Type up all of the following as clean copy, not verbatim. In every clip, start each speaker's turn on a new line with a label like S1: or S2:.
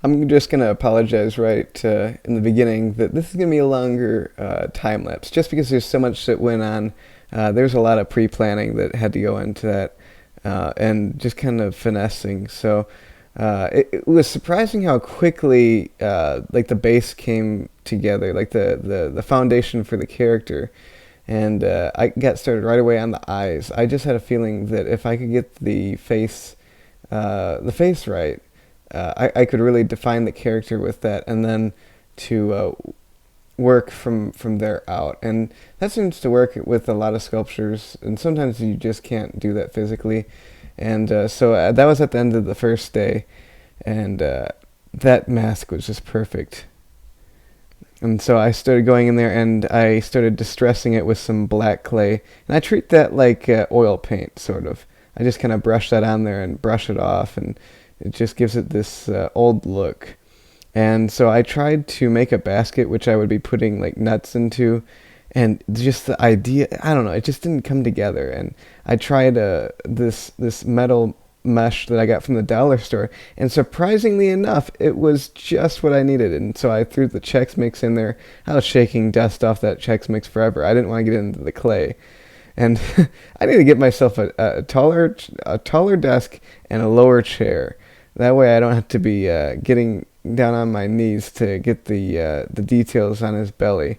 S1: I'm just gonna apologize right in the beginning that this is gonna be a longer time lapse, just because there's so much that went on. There's a lot of pre-planning that had to go into that, and just kind of finessing. So it was surprising how quickly like the base came together, like the foundation for the character. And I got started right away on the eyes. I just had a feeling that if I could get the face right, I could really define the character with that, and then to work from there out. And that seems to work with a lot of sculptures, and sometimes you just can't do that physically. And so that was at the end of the first day, and that mask was just perfect. And so I started going in there and I started distressing it with some black clay. And I treat that like oil paint, sort of. I just kind of brush that on there and brush it off, and it just gives it this old look. And so I tried to make a basket which I would be putting like nuts into, and just the idea, I don't know, it just didn't come together. And I tried this metal mesh that I got from the dollar store, and surprisingly enough, it was just what I needed. And so I threw the Chex Mix in there. I was shaking dust off that Chex Mix forever. I didn't want to get into the clay, and I need to get myself a taller desk and a lower chair. That way, I don't have to be getting down on my knees to get the details on his belly.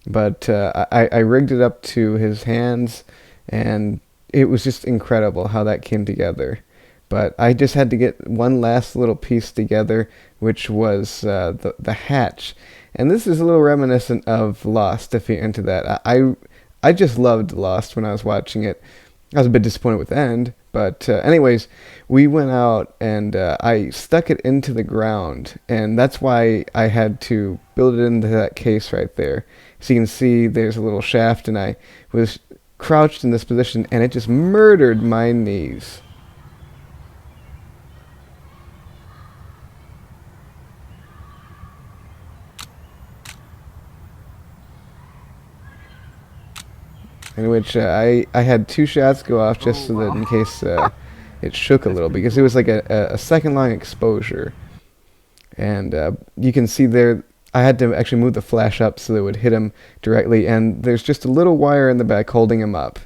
S1: But I rigged it up to his hands, and it was just incredible how that came together. But I just had to get one last little piece together, which was the hatch. And this is a little reminiscent of Lost, if you're into that. I just loved Lost when I was watching it. I was a bit disappointed with the end, but anyways, we went out and I stuck it into the ground, and that's why I had to build it into that case right there. So you can see there's a little shaft, and I was crouched in this position, and it just murdered my knees. In which I had two shots go off just so that in case it shook a little, because it was like a second long exposure. And you can see there, I had to actually move the flash up so that it would hit him directly, and there's just a little wire in the back holding him up.